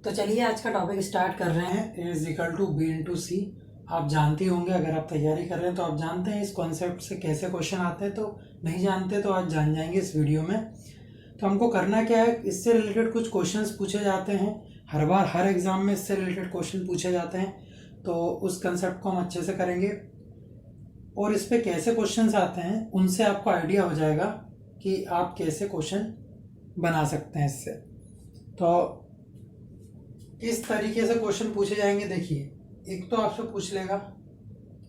तो चलिए आज का टॉपिक स्टार्ट कर रहे हैं। A is equal to B into C. आप जानते होंगे, अगर आप तैयारी कर रहे हैं तो आप जानते हैं इस कॉन्सेप्ट से कैसे क्वेश्चन आते हैं। तो नहीं जानते तो आज जान जाएंगे इस वीडियो में। तो हमको करना क्या है, इससे रिलेटेड कुछ क्वेश्चंस पूछे जाते हैं हर बार, हर एग्ज़ाम में इससे रिलेटेड क्वेश्चन पूछे जाते हैं। तो उस कंसेप्ट को हम अच्छे से करेंगे और इस पर कैसे क्वेश्चंस आते हैं उनसे आपको आइडिया हो जाएगा कि आप कैसे क्वेश्चन बना सकते हैं इससे। तो किस तरीके से क्वेश्चन पूछे जाएंगे, देखिए। एक तो आपसे पूछ लेगा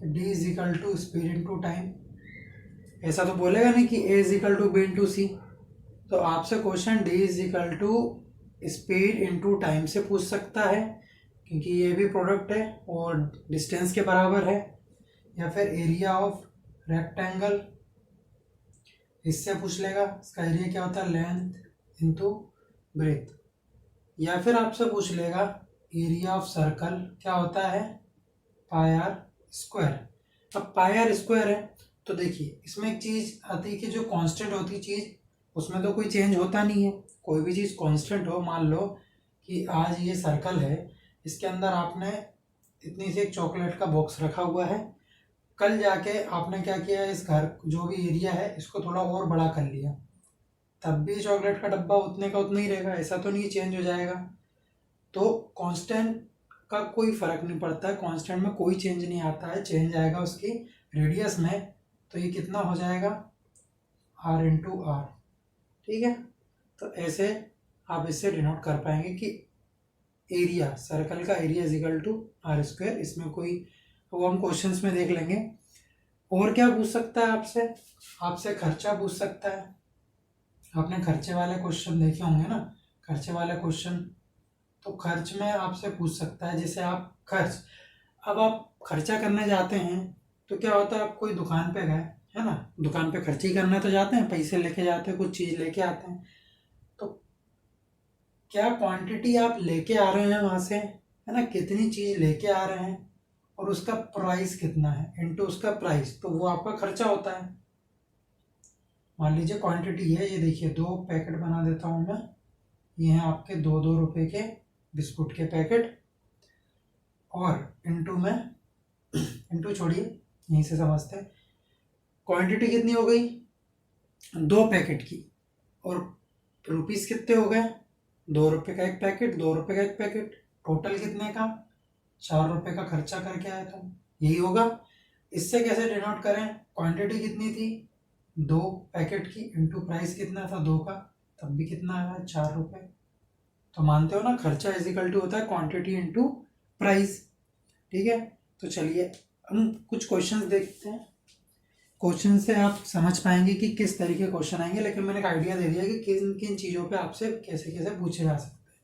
d is equal to speed into time. ऐसा तो बोलेगा नहीं कि a is equal to B into C. तो आपसे question d is equal to speed into time से पूछ सकता है, क्योंकि ये भी प्रोडक्ट है और डिस्टेंस के बराबर है। या फिर एरिया ऑफ रेक्टेंगल, इससे पूछ लेगा। इसका एरिया क्या होता है, लेंथ इंटू ब्रेथ। या फिर आपसे पूछ लेगा एरिया ऑफ सर्कल क्या होता है, पाई आर स्क्वायर। अब पाई आर स्क्वायर है तो देखिए इसमें एक चीज़ आती है कि जो कांस्टेंट होती है चीज़, उसमें तो कोई चेंज होता नहीं है। कोई भी चीज़ कांस्टेंट हो, मान लो कि आज ये सर्कल है, इसके अंदर आपने इतनी सी एक चॉकलेट का बॉक्स रखा हुआ है। कल जाके आपने क्या किया, इस घर जो भी एरिया है इसको थोड़ा और बड़ा कर लिया, तब भी चॉकलेट का डब्बा उतने का उतना ही रहेगा। ऐसा तो नहीं चेंज हो जाएगा। तो कांस्टेंट का कोई फर्क नहीं पड़ता है, कांस्टेंट में कोई चेंज नहीं आता है। चेंज आएगा उसकी रेडियस में। तो ये कितना हो जाएगा, r इंटू आर। ठीक है, तो ऐसे आप इससे डिनोट कर पाएंगे कि एरिया, सर्कल का area is equal to r square. इसमें कोई, वो हम क्वेश्चंस में देख लेंगे। और क्या पूछ सकता है आपसे, आपसे खर्चा पूछ सकता है। आपने खर्चे वाले क्वेश्चन देखे होंगे ना, खर्चे वाले क्वेश्चन। तो खर्च में आपसे पूछ सकता है, जैसे आप खर्च, अब आप खर्चा करने जाते हैं तो क्या होता है, आप कोई दुकान पे गए है ना, दुकान पे खर्च ही करने तो जाते हैं, पैसे लेके जाते हैं, कुछ चीज़ लेके आते हैं। तो क्या क्वांटिटी आप लेके आ रहे हैं वहाँ से, है ना, कितनी चीज़ लेके आ रहे हैं और उसका प्राइस कितना है इनटू उसका प्राइस, तो वो आपका खर्चा होता है। मान लीजिए क्वांटिटी है, ये देखिए 2 पैकेट बना देता हूँ मैं। ये हैं आपके 2-2 रुपए के बिस्कुट के पैकेट। और इनटू में, इनटू छोड़िए, यहीं से समझते हैं। क्वांटिटी कितनी हो गई, 2 पैकेट की। और रुपीस कितने हो गए, 2 रुपए का एक पैकेट, 2 रुपए का एक पैकेट। टोटल कितने का, 4 रुपए का खर्चा करके आया था, यही होगा। इससे कैसे डिनोट करें, क्वांटिटी कितनी थी 2 पैकेट की, इनटू प्राइस कितना था 2 का, तब भी कितना आया 4 रुपए। तो मानते हो ना, खर्चा इज इक्वल टू होता है क्वांटिटी इनटू प्राइस। ठीक है, तो चलिए हम कुछ क्वेश्चंस देखते हैं। क्वेश्चन से आप समझ पाएंगे कि किस तरीके क्वेश्चन आएंगे, लेकिन मैंने एक आइडिया दे दिया कि किन किन चीज़ों पे आपसे कैसे कैसे पूछे जा सकते हैं।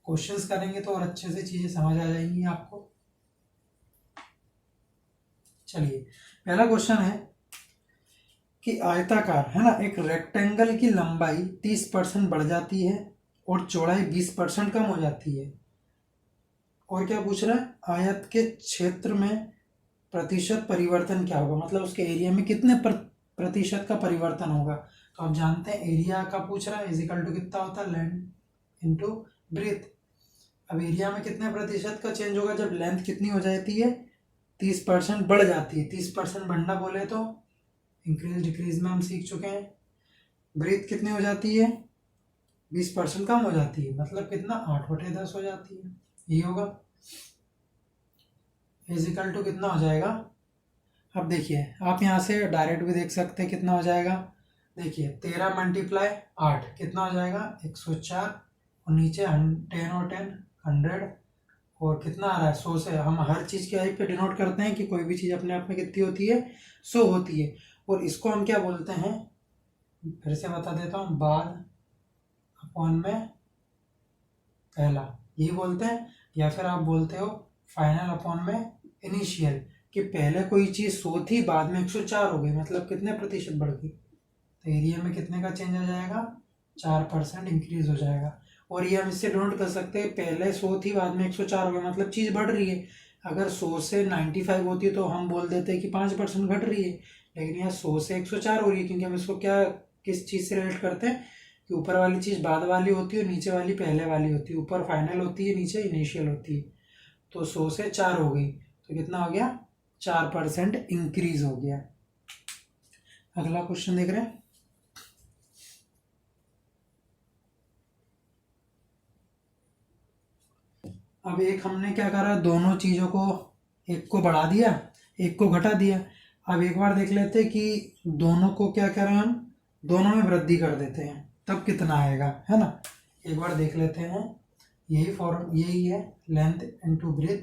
क्वेश्चंस करेंगे तो और अच्छे से चीज़ें समझ आ जाएंगी आपको। चलिए, पहला क्वेश्चन है कि आयताकार, है ना, एक रेक्टेंगल की लंबाई 30% बढ़ जाती है और चौड़ाई 20% कम हो जाती है। और क्या पूछ रहा है, आयत के क्षेत्र में प्रतिशत परिवर्तन क्या होगा, मतलब उसके एरिया में कितने प्रतिशत का परिवर्तन होगा। तो आप जानते हैं एरिया का पूछ रहा है, इज इक्वल टू कितना होता है, लेंथ इंटू ब्रेथ। अब एरिया में कितने प्रतिशत का चेंज होगा, जब लेंथ कितनी हो जाती है, 30% बढ़ जाती है। 30% बढ़ना बोले तो इंक्रीज डिक्रीज में हम सीख चुके हैं। ब्रेथ कितनी हो जाती है, 20% कम हो जाती है, मतलब कितना, 8/10 हो जाती है। ये होगा इज इक्वल टू कितना हो जाएगा। अब देखिए आप यहाँ से डायरेक्ट भी देख सकते हैं कितना हो जाएगा। देखिए 13 मल्टीप्लाई 8 कितना हो जाएगा, 104। और नीचे 10 और 10 100। और कितना आ रहा है, 100 से। हम हर चीज़ के आई पे डिनोट करते हैं कि कोई भी चीज़ अपने आप में कितनी होती है, 100 होती है। और इसको हम क्या बोलते हैं, फिर से बता देता हूँ, बाद अपॉन में पहला, ये बोलते हैं। या फिर आप बोलते हो फाइनल अपॉन में इनिशियल, कि पहले कोई चीज़ 100 थी, बाद में 104 हो गई, मतलब कितने प्रतिशत बढ़ गई। तो एरिया में कितने का चेंज आ जाएगा, 4% इंक्रीज हो जाएगा। और ये हम इससे डिनोट कर सकते हैं, पहले 100 थी, बाद में 104 हो गया, मतलब चीज़ बढ़ रही है। अगर 100 से 95 होती है तो हम बोल देते हैं कि 5% घट रही है। लेकिन यहाँ 100 से 104 हो रही है, क्योंकि हम इसको क्या, किस चीज़ से रिलेट करते हैं, कि ऊपर वाली चीज़ बाद वाली होती है और नीचे वाली पहले वाली होती है। ऊपर फाइनल होती है, नीचे इनिशियल होती है। तो 100 से 4 हो गई तो कितना हो गया, 4% इंक्रीज हो गया। अगला क्वेश्चन देख रहे हैं। अब एक हमने क्या करा, दोनों चीज़ों को, एक को बढ़ा दिया एक को घटा दिया। अब एक बार देख लेते कि दोनों को क्या करें हम, दोनों में वृद्धि कर देते हैं तब कितना आएगा, है ना। एक बार देख लेते हैं। यही है लेंथ इनटू ब्रेथ,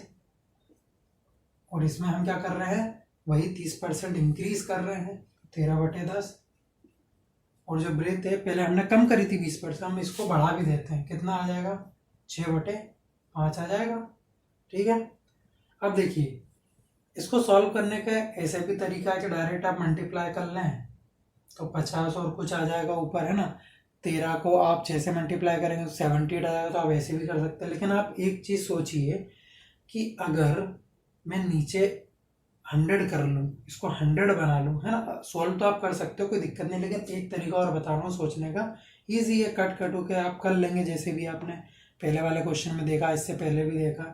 और इसमें हम क्या कर रहे हैं, वही 30% इंक्रीज कर रहे हैं, 13/10। और जो ब्रेथ है पहले हमने कम करी थी 20%, हम इसको बढ़ा भी देते हैं, कितना आ जाएगा, 6/5 आ जाएगा। ठीक है। अब देखिए इसको सॉल्व करने का ऐसे भी तरीका है कि डायरेक्ट आप मल्टीप्लाई कर लें तो 50 और कुछ आ जाएगा ऊपर, है ना। 13 को आप 6 से मल्टीप्लाई करेंगे तो 78 आ जाएगा, तो आप ऐसे भी कर सकते हैं। लेकिन आप एक चीज़ सोचिए कि अगर मैं नीचे 100 कर लूँ, इसको 100 बना लूँ, है ना। सॉल्व तो आप कर सकते हो, कोई दिक्कत नहीं, लेकिन एक तरीका और बता रहा हूँ सोचने का, ईजी है, कट कट होके आप कर लेंगे जैसे भी आपने पहले वाले क्वेश्चन में देखा, इससे पहले भी देखा।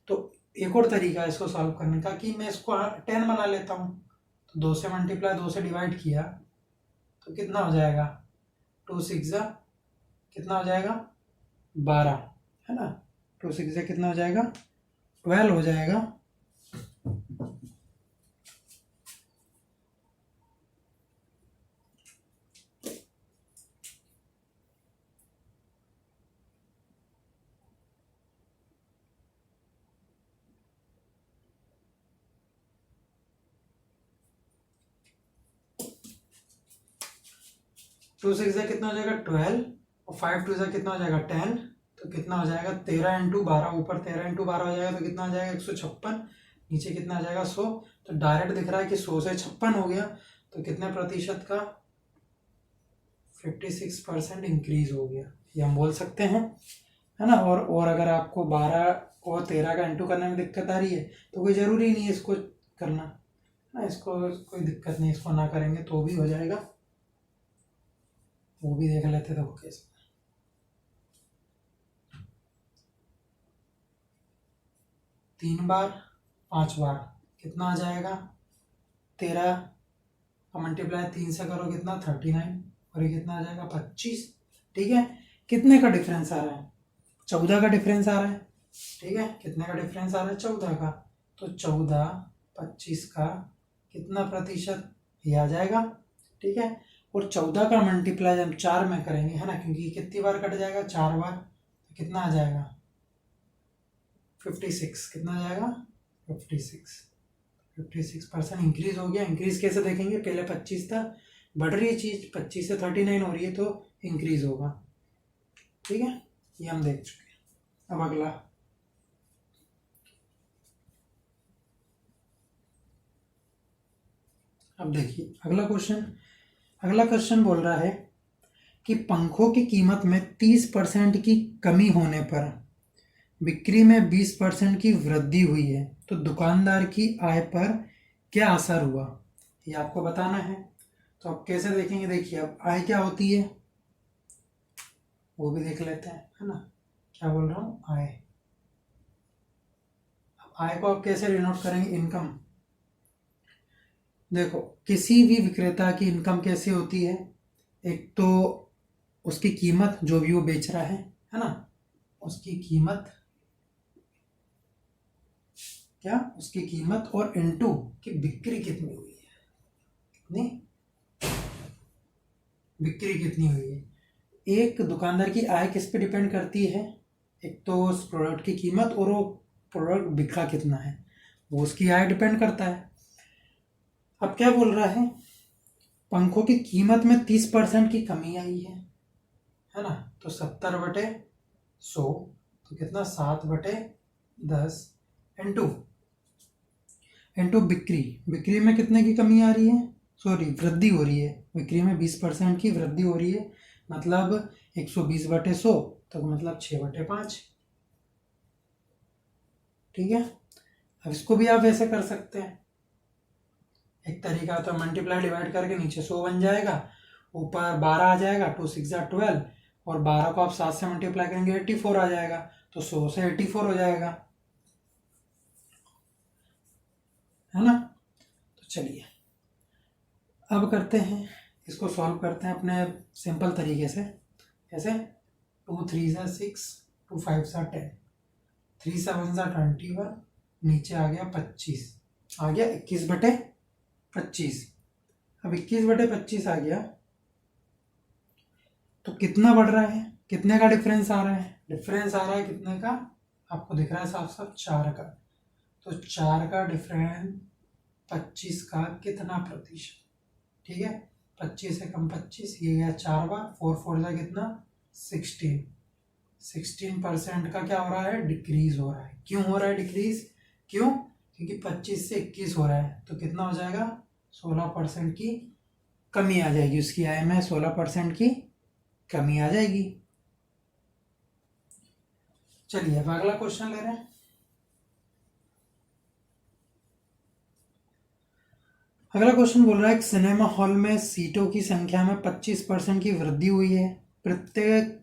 तो एक और तरीका है इसको सॉल्व करने का कि मैं इसको 10 बना लेता हूँ। तो 2 से मल्टीप्लाई, 2 से डिवाइड किया तो कितना हो जाएगा, 2 6 कितना हो जाएगा, 12, है ना। 2 6 कितना हो जाएगा, 12 हो जाएगा। टू सिक्स कितना हो जाएगा, 12, और 5 2 कितना हो जाएगा, 10, तो कितना हो जाएगा, 13 इंटू 12, ऊपर 13 इंटू 12 हो जाएगा तो कितना हो जाएगा, 156, नीचे कितना आ जाएगा, 100। तो डायरेक्ट दिख रहा है कि 100 से 56 हो गया, तो कितने प्रतिशत का, 56% इंक्रीज हो गया, ये हम बोल सकते हैं, है ना। और अगर आपको 12 और 13 का इंटू करने में दिक्कत आ रही है तो कोई ज़रूरी नहीं है इसको करना, ना, इसको कोई दिक्कत नहीं, इसको ना करेंगे तो भी हो जाएगा। वो भी देख लेते थे वो कैसे। 3 बार 5 बार कितना आ जाएगा, 13 का मल्टीप्लाई 3 से करो कितना, 39, और ये कितना आ जाएगा, 25। ठीक है। कितने का डिफरेंस आ रहा है, 14 का डिफरेंस आ रहा है। ठीक है, कितने का डिफरेंस आ रहा है, 14 का। तो 14 25 का कितना प्रतिशत, ये आ जाएगा। ठीक है। और 14 का मल्टीप्लाई हम 4 में करेंगे, है ना, क्योंकि कितनी बार कट जाएगा, 4 बार, तो कितना आ जाएगा, 56, कितना आ जाएगा, 56% इंक्रीज हो गया। इंक्रीज कैसे देखेंगे, पहले 25 था, बढ़ रही है चीज़, 25 से 39 हो रही है तो इंक्रीज होगा। ठीक है, ये हम देख चुके हैं। अब अगला, अब देखिए अगला क्वेश्चन बोल रहा है कि पंखों की कीमत में 30% की कमी होने पर बिक्री में 20% की वृद्धि हुई है, तो दुकानदार की आय पर क्या असर हुआ, ये आपको बताना है। तो अब कैसे देखेंगे, देखिए अब आय क्या होती है वो भी देख लेते हैं, है ना। क्या बोल रहा हूँ, आय। अब आय को आप कैसे डिनोट करेंगे, इनकम। देखो किसी भी विक्रेता की इनकम कैसे होती है, एक तो उसकी कीमत, जो भी वो बेच रहा है ना, उसकी कीमत, क्या, उसकी कीमत, और इनटू की बिक्री कितनी हुई है, कितनी बिक्री कितनी हुई है। एक दुकानदार की आय किस पे डिपेंड करती है, एक तो उस प्रोडक्ट की कीमत और वो प्रोडक्ट बिका कितना है, वो उसकी आय डिपेंड करता है। अब क्या बोल रहा है, पंखों की कीमत में 30% की कमी आई है ना, तो 70/100, तो कितना, 7/10, इंटू बिक्री में कितने की कमी आ रही है, सॉरी वृद्धि हो रही है, बिक्री में 20% की वृद्धि हो रही है, मतलब 120/100, तो मतलब 6/5। ठीक है। अब इसको भी आप वैसे कर सकते हैं, एक तरीका तो मल्टीप्लाई डिवाइड करके नीचे 100 बन जाएगा, ऊपर 12 आ जाएगा, 2 6 जा 12, और 12 को आप 7 से मल्टीप्लाई करेंगे 84 आ जाएगा, तो 100 से 84 हो जाएगा, है ना। तो चलिए अब करते हैं, इसको सॉल्व करते हैं अपने सिंपल तरीके से। कैसे? 2 3 जा 6, 2 5 जा 10, 3 7 जा 21, नीचे आ गया 25, आ गया 21/25। अब 21/25 आ गया तो कितना बढ़ रहा है, कितने का डिफरेंस आ रहा है? डिफरेंस आ रहा है कितने का? आपको दिख रहा है साफ साफ 4 का। तो 4 का डिफरेंस 25 का कितना प्रतिशत? ठीक है, 25 से कम 25, ये गया 4 बार, 4 4 का कितना? 16% का क्या हो रहा है? डिक्रीज हो रहा है। क्यों हो रहा है डिक्रीज? क्यों? क्योंकि 25 से 21 हो रहा है, तो कितना हो जाएगा? 16% की कमी आ जाएगी, उसकी आय में 16% की कमी आ जाएगी। चलिए अब अगला क्वेश्चन ले रहे हैं। अगला क्वेश्चन बोल रहा है, सिनेमा हॉल में सीटों की संख्या में 25% की वृद्धि हुई है, प्रत्येक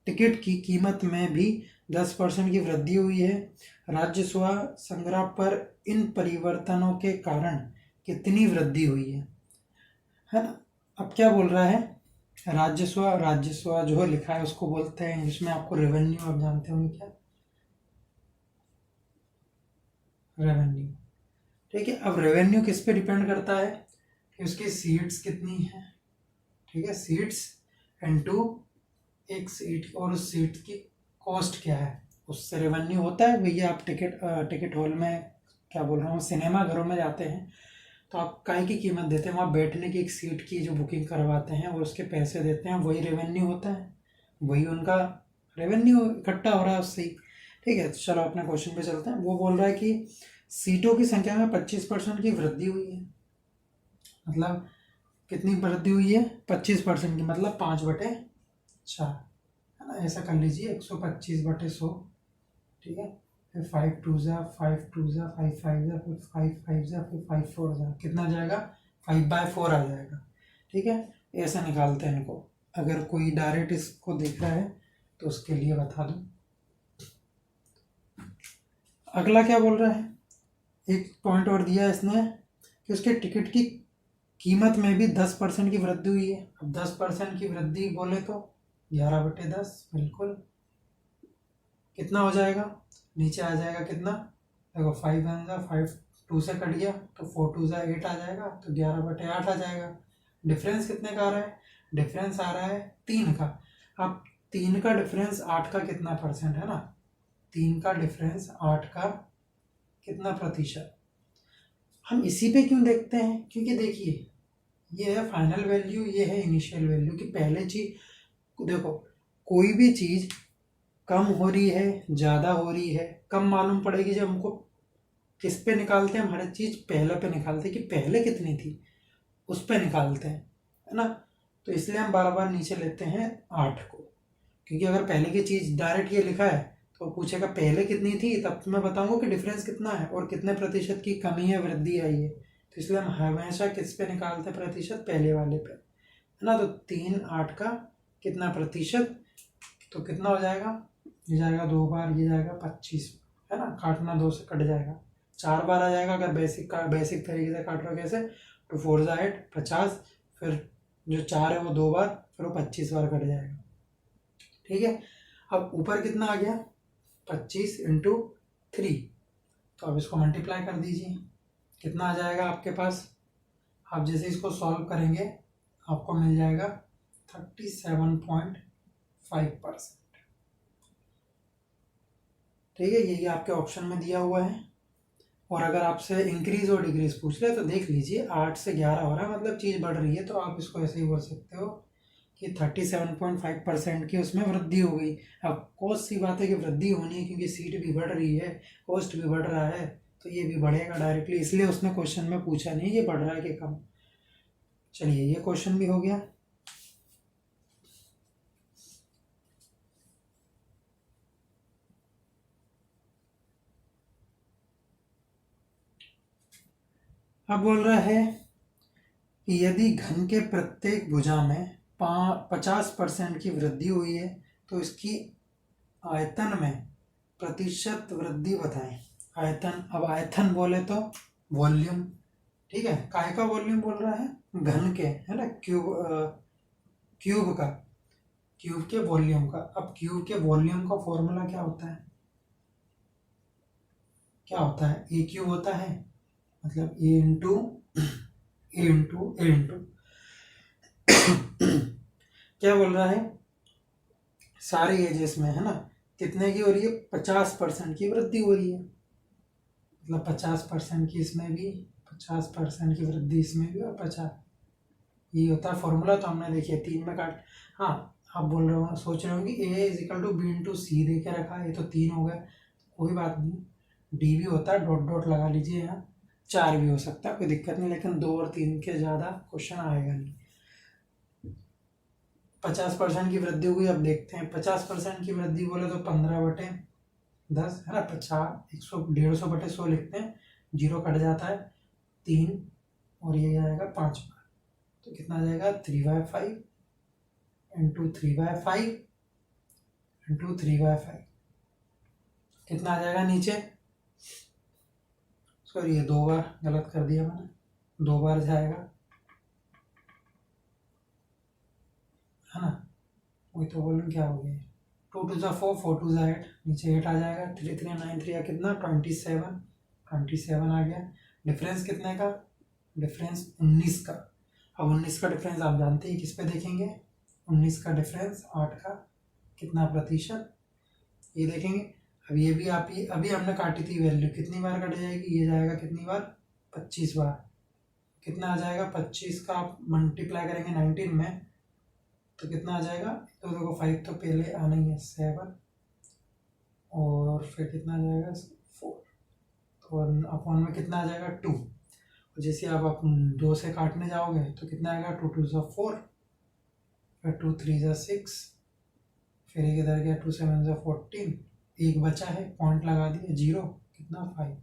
टिकट की कीमत में भी 10% की वृद्धि हुई है, राजस्व संग्रह पर इन परिवर्तनों के कारण कितनी वृद्धि हुई है ना। अब क्या बोल रहा है? राजस्व, राजस्व जो लिखा है उसको बोलते हैं इंग्लिश में आपको रेवेन्यू, आप जानते होंगे क्या? रेवेन्यू। ठीक है, अब रेवेन्यू किस पे डिपेंड करता है? कि उसकी सीट्स कितनी है। ठीक है, सीट्स इनटू एक सीट और उस सीट की कॉस्ट क्या है, उससे रेवेन्यू होता है। भैया आप टिकट हॉल में, क्या बोल रहा हूँ, सिनेमा घरों में जाते हैं तो आप काय की कीमत देते हैं? वहाँ बैठने की एक सीट की जो बुकिंग करवाते हैं और उसके पैसे देते हैं, वही रेवेन्यू होता है, वही उनका रेवेन्यू इकट्ठा हो रहा है उससे ही। ठीक है, तो चलो अपने क्वेश्चन पे चलते हैं। वो बोल रहा है कि सीटों की संख्या में 25% की वृद्धि हुई है। मतलब कितनी वृद्धि हुई है? 25% की, मतलब 5/4, है ना। ऐसा कर लीजिए 125/100। ठीक है, फिर 5 2 जा 5 2 जा 5 5 जा, फिर 5 5 जा, फिर 5 4 जा, कितना जाएगा? 5/4 आ जाएगा। ठीक है, ऐसा निकालते हैं इनको। अगर कोई डायरेक्ट इसको देख रहा है तो उसके लिए बता दूं। अगला क्या बोल रहा है? एक पॉइंट और दिया है इसने कि उसके टिकट की कीमत में भी 10% की वृद्धि हुई है। अब 10% की वृद्धि बोले तो 11/10, बिल्कुल। कितना हो जाएगा? नीचे आ जाएगा कितना? देखो 5 1 जा 5, 2 से कट गया तो 4 2 जा 8 आ जाएगा, तो 11/8 आ जाएगा। डिफरेंस कितने का आ रहा है? डिफरेंस आ रहा है 3 का। अब 3 का डिफरेंस 8 का कितना परसेंट है ना? 3 का डिफरेंस 8 का कितना प्रतिशत? हम इसी पे क्यों देखते हैं? क्योंकि देखिए, ये है फाइनल वैल्यू, ये है इनिशियल वैल्यू। कि पहले चीज देखो, कोई भी चीज कम हो रही है, ज़्यादा हो रही है, कम मालूम पड़ेगी जब हमको किस पे निकालते हैं, हम हर चीज़ पहले पे निकालते हैं कि पहले कितनी थी, उस पे निकालते हैं, है ना। तो इसलिए हम बार बार नीचे लेते हैं 8 को, क्योंकि अगर पहले की चीज़ डायरेक्ट ये लिखा है तो पूछेगा पहले कितनी थी, तब मैं बताऊंगा कि डिफरेंस कितना है और कितने प्रतिशत की कमी है, वृद्धि आई है। तो इसलिए हम हमेशा किस पे निकालते हैं प्रतिशत? पहले वाले पे, है ना। तो 3 8 का कितना प्रतिशत? तो कितना हो जाएगा? ये जाएगा 2 बार, ये जाएगा 25, है ना। काटना 2 से कट जाएगा, 4 बार आ जाएगा अगर बेसिक तरीके से काट रहे हो। कैसे? तो 4 जा 8 50, फिर जो 4 है वो 2 बार, फिर वो 25 बार कट जाएगा। ठीक है, अब ऊपर कितना आ गया? 25 इंटू 3, तो अब इसको मल्टीप्लाई कर दीजिए, कितना आ जाएगा आपके पास? आप जैसे इसको सॉल्व करेंगे आपको मिल जाएगा 37.5%। ठीक है, यही आपके ऑप्शन में दिया हुआ है। और अगर आपसे इंक्रीज और डिक्रीज पूछ ले तो देख लीजिए, 8 से 11 हो रहा है, मतलब चीज़ बढ़ रही है, तो आप इसको ऐसे ही बोल सकते हो कि 37.5% की उसमें वृद्धि हो गई। अब कॉस्ट सी बात है कि वृद्धि होनी है, क्योंकि सीट भी बढ़ रही है, कॉस्ट भी बढ़ रहा है, तो ये भी बढ़ेगा डायरेक्टली, इसलिए उसने क्वेश्चन में पूछा नहीं ये बढ़ रहा है कि कम। चलिए ये क्वेश्चन भी हो गया। अब बोल रहा है कि यदि घन के प्रत्येक भुजा में 50% की वृद्धि हुई है तो इसकी आयतन में प्रतिशत वृद्धि बताएं। आयतन, अब आयतन बोले तो वॉल्यूम, ठीक है, काय का वॉल्यूम बोल रहा है, घन के, है ना, क्यूब का, क्यूब के वॉल्यूम का। अब क्यूब के वॉल्यूम का फॉर्मूला क्या होता है, क्या होता है, ए क्यूब होता है, मतलब ए इंटू ए इंटू ए इंटू क्या बोल रहा है, सारे एजेस में, है ना, कितने की हो रही है, 50% की वृद्धि हो रही है, मतलब 50% की इसमें भी, 50% की वृद्धि इसमें भी, और 50, ये होता है फॉर्मूला। तो हमने देखिए 3 में काट, हाँ आप बोल रहे हो, सोच रहे होंगे A is equal to B into C दे के रखा, ये तो 3 हो गया, कोई बात नहीं, डी भी होता है, डॉट डॉट लगा लीजिए, यहाँ 4 भी हो सकता है, कोई दिक्कत नहीं, लेकिन 2 और 3 के ज़्यादा क्वेश्चन आएगा नहीं। 50% की वृद्धि हुई, अब देखते हैं 50% की वृद्धि बोले तो 15/10, है ना, 50, 100, 150/100 लिखते हैं, 0 कट जाता है, 3 और ये जाएगा 5 बार, तो कितना आ जाएगा, 3/5 इंटू 3/5 इंटू 3/5, कितना आ जाएगा नीचे, सॉरी ये 2 बार गलत कर दिया मैंने, 2 बार जाएगा, है ना, वही तो बोलूँ क्या हो गया, 2 2 जा 4, 4 2 जा 8, नीचे 8 आ जाएगा, 3 3 9 3 या कितना, 27 आ गया। डिफरेंस कितने का, डिफरेंस 19 का। अब 19 का डिफरेंस आप जानते हैं किस पे देखेंगे, 19 का डिफरेंस 8 का कितना प्रतिशत, ये देखेंगे। अब ये भी आप, ये अभी हमने काटी थी वैल्यू, कितनी बार कट जाएगी, ये जाएगा कितनी बार, 25 बार, कितना आ जाएगा, 25 का आप मल्टीप्लाई करेंगे 19 में तो कितना आ जाएगा, तो देखो 5 तो पहले आना ही है, 7 और फिर कितना आ जाएगा, 4, तो अपॉन में कितना आ जाएगा, 2, और जैसे आप 2 से काटने जाओगे तो कितना आएगा, 2 2 जा 4, फिर 2 3 जा 6, फिर एक इधर गया, 2 7 जा 14, एक बचा है, पॉइंट लगा दिया, 0, कितना 5,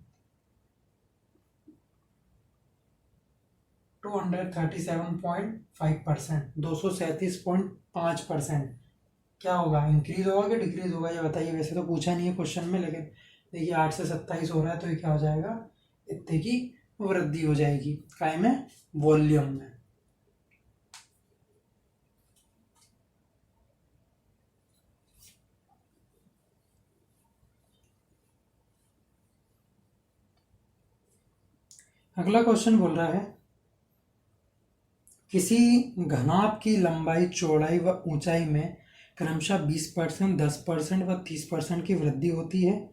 237.5%, 237.5%, क्या होगा, इंक्रीज होगा कि डिक्रीज होगा, ये बताइए। वैसे तो पूछा नहीं है क्वेश्चन में, लेकिन देखिए 8 से 27 हो रहा है, तो ये क्या हो जाएगा, इतने की वृद्धि हो जाएगी, काय में, वॉल्यूम में। अगला क्वेश्चन बोल रहा है, किसी घनाभ की लंबाई, चौड़ाई व ऊंचाई में क्रमशः 20%, 10% व 30% की वृद्धि होती है।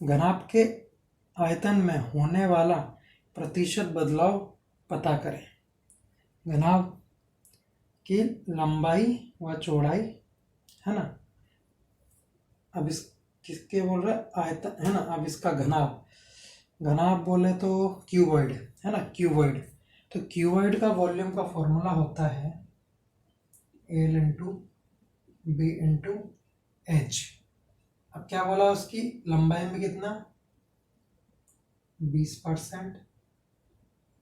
घनाभ के आयतन में होने वाला प्रतिशत बदलाव पता करें। घनाभ की लंबाई व चौड़ाई, है ना, अब इस किसके बोल रहा है, आयतन, है ना, अब इसका घनाभ, घनाभ बोले तो क्यूबॉइड, है ना, क्यूबॉइड, तो क्यूबॉइड का वॉल्यूम का फॉर्मूला होता है l into b into h. अब क्या बोला, उसकी लंबाई में कितना, 20%,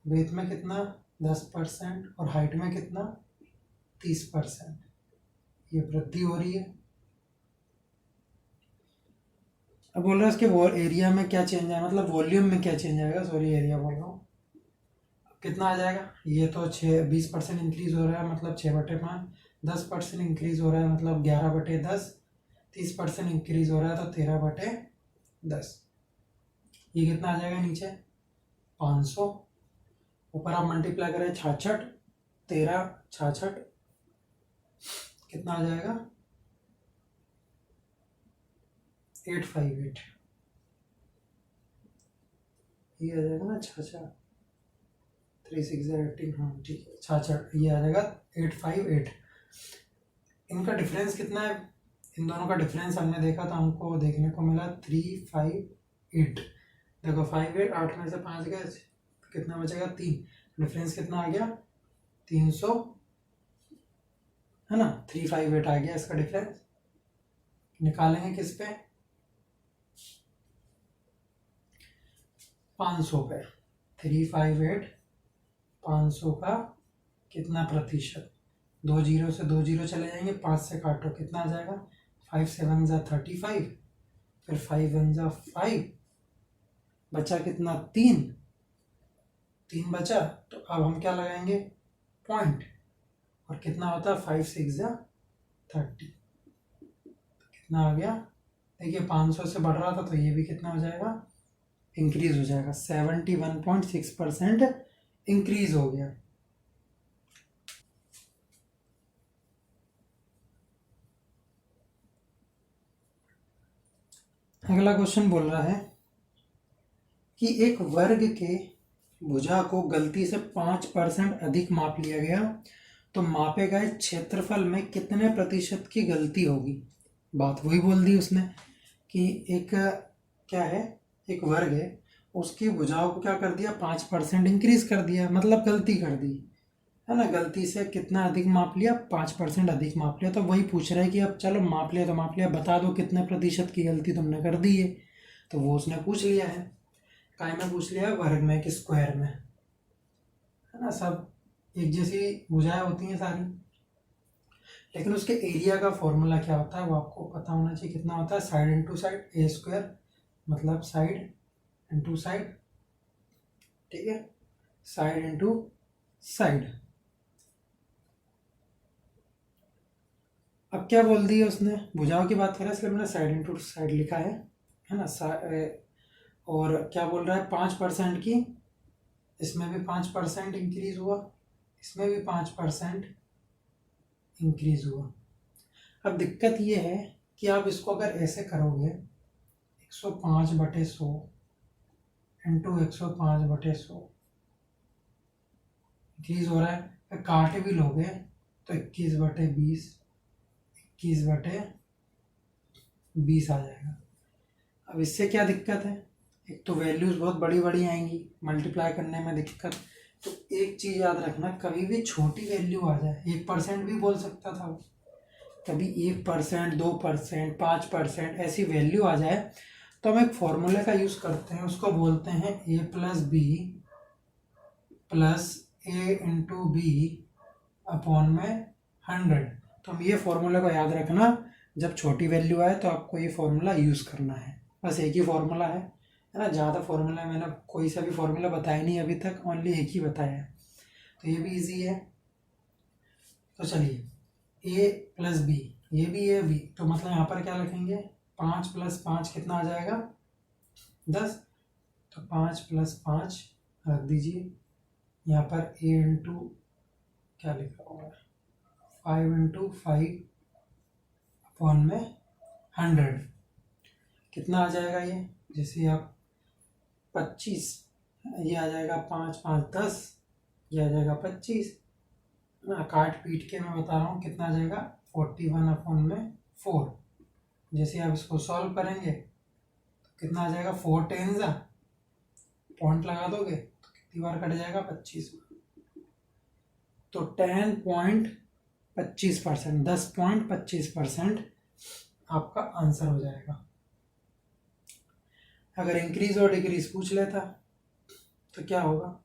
ब्रेथ में कितना, 10%, और हाइट में कितना, 30%, ये वृद्धि हो रही है। अब बोल रहा है इसके एरिया में क्या चेंज आया, मतलब वॉल्यूम में क्या चेंज आएगा, सॉरी एरिया बोल रहा हूँ, कितना आ जाएगा, ये तो 20% इंक्रीज हो रहा है, मतलब 6/5, 10% इंक्रीज हो रहा है, मतलब 11/10, 30% इंक्रीज हो रहा है तो 13/10, ये कितना आ जाएगा नीचे, 500, ऊपर आप मल्टीप्लाई करें 66, 13 66, कितना आ जाएगा, 858, ये आ जाएगा ना, 66, 3 6 18, हाँ ठीक है, 66, ये आ जाएगा 858। इनका डिफरेंस कितना है, इन दोनों का डिफरेंस हमने देखा तो हमको देखने को मिला 358, देखो 58, 8 में से 5 गए, कितना बचेगा, 3, डिफरेंस कितना आ गया, 300, है ना, 358 आ गया इसका डिफरेंस। निकालेंगे किस पे, 500 पे, 358 500 का कितना प्रतिशत, 2 जीरो से 2 जीरो चले जाएंगे, 5 से काटो कितना आ जाएगा, 5 7 जा 35, फिर 5 1 जा 5, बचा कितना 3 बचा। तो अब हम क्या लगाएंगे, पॉइंट, और कितना होता है 5 6 जा 30, कितना आ गया, देखिए 500 से बढ़ रहा था तो ये भी कितना हो जाएगा, इंक्रीज हो जाएगा, 71.6% इंक्रीज हो गया। अगला क्वेश्चन बोल रहा है कि एक वर्ग के भुजा को गलती से 5% अधिक माप लिया गया तो मापे गए क्षेत्रफल में कितने प्रतिशत की गलती होगी। बात वही बोल दी उसने कि एक क्या है, एक वर्ग है, उसकी भुजाओं को क्या कर दिया, 5% इंक्रीज कर दिया, मतलब गलती कर दी, है ना, गलती से कितना अधिक माप लिया, 5% अधिक माप लिया। तो वही पूछ रहा है कि अब चलो माप लिया तो माप लिया, बता दो कितने प्रतिशत की गलती तुमने कर दी है। तो वो उसने पूछ लिया है, काय में पूछ लिया है, वर्ग में कि स्क्वायर में, है ना, सब एक जैसी भुजाएं होती हैं सारी, लेकिन उसके एरिया का फॉर्मूला क्या होता है वो आपको पता होना चाहिए। कितना होता है, साइड इंटू साइड, ए स्क्वायर मतलब साइड इंटू साइड, ठीक है, साइड इंटू साइड। अब क्या बोल दिया उसने, भुजाओं की बात करें इसलिए मैंने साइड इंटू साइड लिखा है ना। और क्या बोल रहा है, 5% की, इसमें भी 5% इंक्रीज हुआ, इसमें भी 5% इंक्रीज हुआ। अब दिक्कत ये है कि आप इसको अगर ऐसे करोगे 105/100 इंटू 105/100 इंक्रीज हो रहा है, फिर काट भी लोगे तो 21/20 21/20 आ जाएगा। अब इससे क्या दिक्कत है, एक तो वैल्यूज बहुत बड़ी बड़ी आएंगी, मल्टीप्लाई करने में दिक्कत। तो एक चीज़ याद रखना, कभी भी छोटी वैल्यू आ जाए, 1% भी बोल सकता था वो, कभी 1%, 2%, 5% ऐसी वैल्यू आ जाए तो हम एक फॉर्मूले का यूज़ करते हैं, उसको बोलते हैं a + b + a into b upon में 100। तो हम ये फॉर्मूले को याद रखना, जब छोटी वैल्यू आए तो आपको ये फॉर्मूला यूज़ करना है। बस एक ही फॉर्मूला है ना, ज़्यादा फॉर्मूला मैंने कोई सा भी फॉर्मूला बताया नहीं अभी तक, ओनली एक ही बताया है, तो ये भी इजी है। तो चलिए a + b, ये भी है b, तो मतलब यहाँ पर क्या लिखेंगे, 5 + 5 कितना आ जाएगा, 10। तो 5 + 5 रख दीजिए, यहाँ पर a इंटू क्या लिखा होगा, 5 इंटू 5 अपॉन में 100 कितना आ जाएगा, ये जैसे आप 25, ये आ जाएगा 5 5 10, ये आ जाएगा 25 ना, काट पीट के मैं बता रहा हूँ कितना आ जाएगा, 41/4। जैसे आप इसको सॉल्व करेंगे तो कितना आ जाएगा, 4 10 पॉइंट लगा दोगे तो कितनी बार कट जाएगा, 25 बार। तो 10.25%, 10.25% आपका आंसर हो जाएगा। अगर इंक्रीज और डिक्रीज पूछ लेता तो क्या होगा,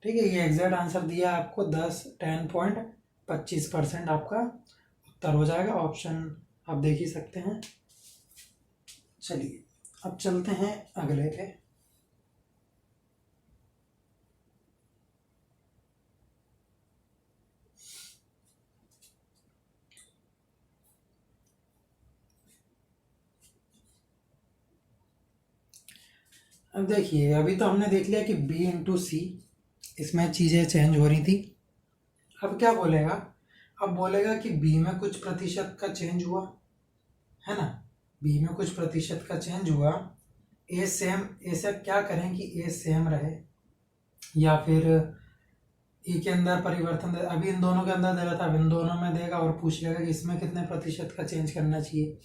ठीक है, ये एग्जैक्ट आंसर दिया आपको, 10.25% आपका उत्तर हो जाएगा। ऑप्शन आप देख ही सकते हैं। चलिए अब चलते हैं अगले पे। अब देखिए, अभी तो हमने देख लिया कि b इंटू सी, इसमें चीज़ें चेंज हो रही थी। अब क्या बोलेगा, अब बोलेगा कि b में कुछ प्रतिशत का चेंज हुआ, है ना, b में कुछ प्रतिशत का चेंज हुआ, a सेम, ऐसा क्या करें कि a सेम रहे या फिर e के अंदर परिवर्तन दे। अभी इन दोनों के अंदर दे रहा था, अब इन दोनों में देगा और पूछ लेगा कि इसमें कितने प्रतिशत का चेंज करना चाहिए।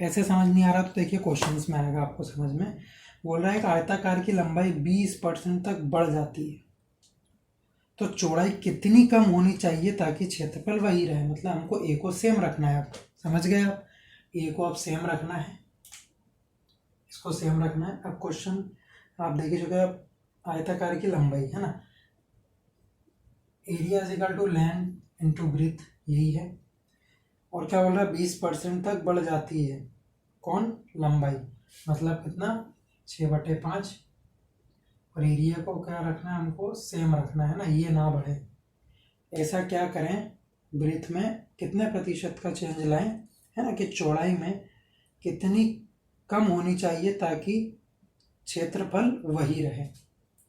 ऐसे समझ नहीं आ रहा तो देखिए क्वेश्चंस में आएगा आपको समझ में। बोल रहा है कि आयताकार की लंबाई 20% तक बढ़ जाती है तो चौड़ाई कितनी कम होनी चाहिए ताकि क्षेत्रफल वही रहे। मतलब हमको ए को सेम रखना है, आप समझ गए, आप ए को आप सेम रखना है, इसको सेम रखना है। अब क्वेश्चन आप देख ही चुके हैं, आयताकार की लंबाई है ना, area is equal to length into breadth, यही है। और क्या बोल रहा है, 20% तक बढ़ जाती है कौन, लंबाई, मतलब कितना 6/5। और एरिया को क्या रखना है, हमको सेम रखना है ना, ये ना बढ़े। ऐसा क्या करें, ब्रीथ में कितने प्रतिशत का चेंज लाएं, है ना, कि चौड़ाई में कितनी कम होनी चाहिए ताकि क्षेत्रफल वही रहे।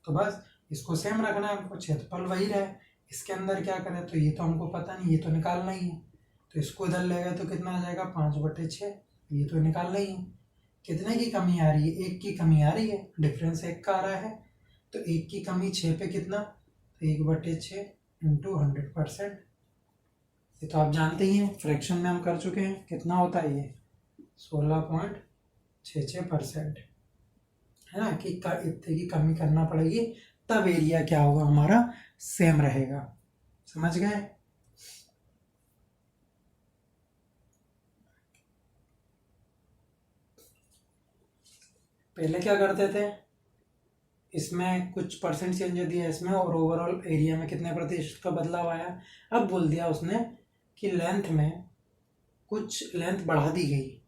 तो बस इसको सेम रखना है हमको, क्षेत्रफल वही रहे। इसके अंदर क्या करें, तो ये तो हमको पता नहीं, ये तो निकालना ही है। तो इसको इधर ले गए तो कितना आ जाएगा, 5/6, ये तो निकालना ही है। कितने की कमी आ रही है, 1 की कमी आ रही है, डिफरेंस 1 का आ रहा है। तो 1 की कमी 6 पे कितना, तो 1/6 इंटू 100%। ये तो आप जानते ही हैं, फ्रैक्शन में हम कर चुके हैं, कितना होता है ये 16.66%, है ना, कि इतने की कमी करना पड़ेगी, तब एरिया क्या होगा हमारा, सेम रहेगा। समझ गए। पहले क्या करते थे, इसमें कुछ परसेंट चेंज दिया इसमें, और ओवरऑल एरिया में कितने प्रतिशत का बदलाव आया। अब बोल दिया उसने कि लेंथ में कुछ लेंथ बढ़ा दी गई।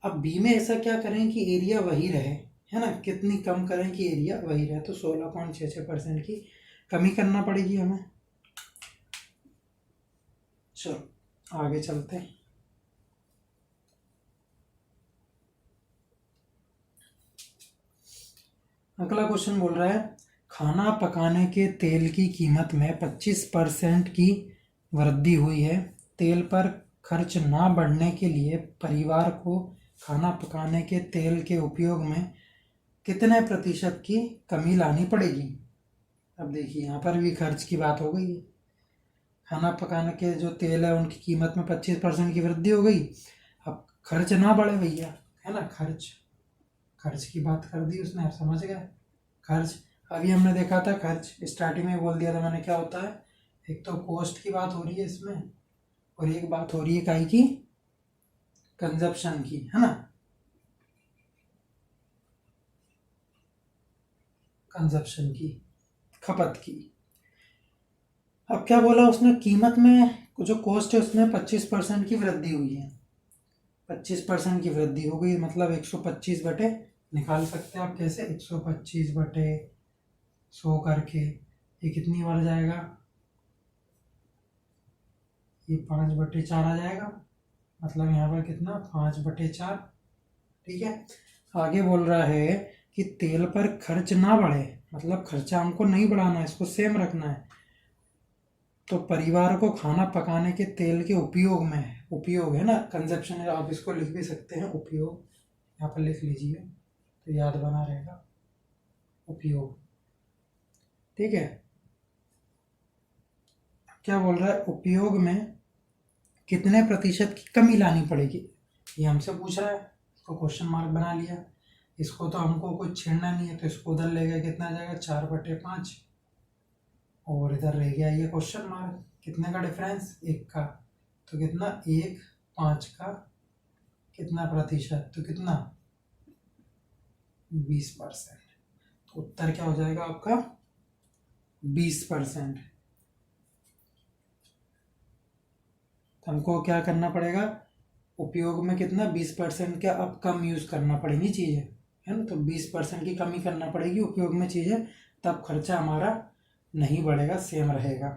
अब बी में ऐसा क्या करें कि एरिया वही रहे, है ना, कितनी कम करें कि एरिया वही रहे, तो 16.66% की कमी करना पड़ेगी हमें। चलो आगे चलते हैं। अगला क्वेश्चन बोल रहा है, खाना पकाने के तेल की कीमत में 25% की वृद्धि हुई है। तेल पर खर्च ना बढ़ने के लिए परिवार को खाना पकाने के तेल के उपयोग में कितने प्रतिशत की कमी लानी पड़ेगी। अब देखिए यहाँ पर भी खर्च की बात हो गई है। खाना पकाने के जो तेल है उनकी कीमत में 25% की वृद्धि हो गई। अब खर्च ना बढ़े भैया, है ना, खर्च की बात कर दी उसने, आप समझ गए। खर्च अभी हमने देखा था, खर्च स्टार्टिंग में बोल दिया था मैंने, क्या होता है, एक तो कॉस्ट की बात हो रही है इसमें, और एक बात हो रही है काई की, कंजप्शन की, है ना, कंजप्शन की, खपत की। अब क्या बोला उसने, कीमत में जो कॉस्ट है उसमें 25% की वृद्धि हुई है। 25% की वृद्धि हो गई, मतलब 125 बटे, निकाल सकते हैं आप कैसे, 125/100 करके, ये कितनी बार जाएगा, ये 5/4 आ जाएगा, मतलब यहाँ पर कितना 5/4। ठीक है। आगे बोल रहा है कि तेल पर खर्च ना बढ़े, मतलब खर्चा हमको नहीं बढ़ाना है, इसको सेम रखना है। तो परिवार को खाना पकाने के तेल के उपयोग में, उपयोग है ना, कंजप्शन है, आप इसको लिख भी सकते हैं उपयोग, यहाँ पर लिख लीजिए तो याद बना रहेगा, उपयोग। ठीक है। क्या बोल रहा है, उपयोग में कितने प्रतिशत की कमी लानी पड़ेगी, ये हमसे पूछ रहा है। इसको क्वेश्चन मार्क बना लिया। इसको तो हमको कुछ छेड़ना नहीं है, तो इसको उधर ले गया, कितना आ जाएगा 4/5, और इधर रह गया ये क्वेश्चन मार्क, कितने का डिफरेंस, 1 का, तो कितना 1/5 का कितना प्रतिशत, तो कितना 20%। तो उत्तर क्या हो जाएगा आपका 20%। तो हमको क्या करना पड़ेगा, उपयोग में कितना 20% के अब कम यूज़ करना पड़ेगी चीज़ें, है ना, तो 20% की कमी करना पड़ेगी उपयोग में चीज़ें, तब खर्चा हमारा नहीं बढ़ेगा, सेम रहेगा।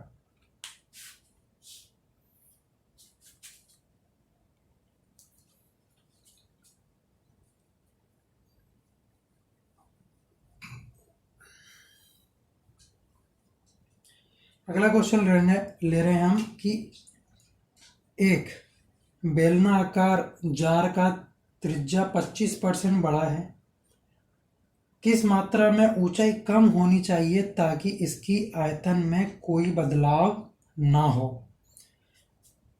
अगला क्वेश्चन ले रहे हैं हम कि एक बेलनाकार जार का त्रिज्या 25% बड़ा है, किस मात्रा में ऊंचाई कम होनी चाहिए ताकि इसकी आयतन में कोई बदलाव ना हो।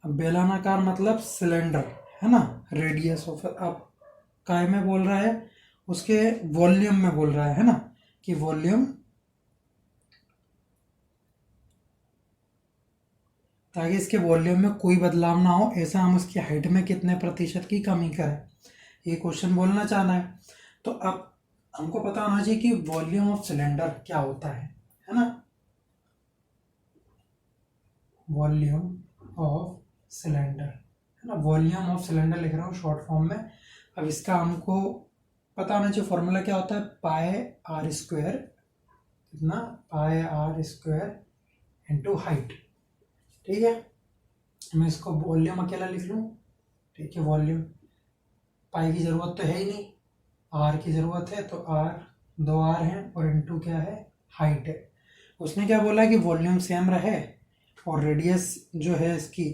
अब बेलनाकार मतलब सिलेंडर, है ना, रेडियस ऑफ, अब काय में बोल रहा है, उसके वॉल्यूम में बोल रहा है ना, कि वॉल्यूम, ताकि इसके वॉल्यूम में कोई बदलाव ना हो, ऐसा हम उसकी हाइट में कितने प्रतिशत की कमी करें, ये क्वेश्चन बोलना चाहना है। तो अब हमको पता होना चाहिए कि वॉल्यूम ऑफ सिलेंडर क्या होता है ना। वॉल्यूम ऑफ सिलेंडर है ना, वॉल्यूम ऑफ सिलेंडर लिख रहा हूँ शॉर्ट फॉर्म में। अब इसका हमको पता होना चाहिए फॉर्मूला क्या होता है, पाई आर स्क्वायर, कितना, पाई आर स्क्वायर इंटू हाइट। ठीक है, मैं इसको वॉल्यूम अकेला लिख लूँ। ठीक है, वॉल्यूम, पाई की ज़रूरत तो है ही नहीं, आर की ज़रूरत है, तो आर, 2 आर हैं और इंटू क्या है, हाइट है। उसने क्या बोला कि वॉल्यूम सेम रहे और रेडियस जो है इसकी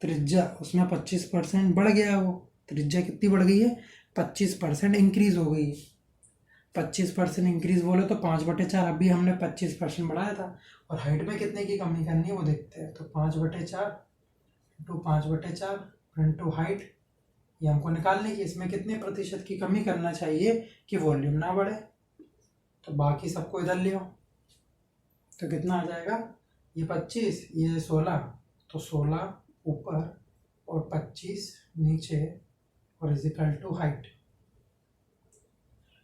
त्रिज्या उसमें 25% बढ़ गया। वो त्रिज्या कितनी बढ़ गई है, 25% इंक्रीज हो गई है। 25% इंक्रीज बोले तो 5/4, अभी हमने 25% बढ़ाया था। और हाइट में कितने की कमी करनी है वो देखते हैं। तो 5/4 इंटू 5/4 इंटू हाइट, ये हमको निकालने की, इसमें कितने प्रतिशत की कमी करना चाहिए कि वॉल्यूम ना बढ़े। तो बाकी सबको इधर ले आओ, तो कितना आ जाएगा, ये 25, ये 16, तो 16 ऊपर और 25 नीचे और इजिकल टू हाइट।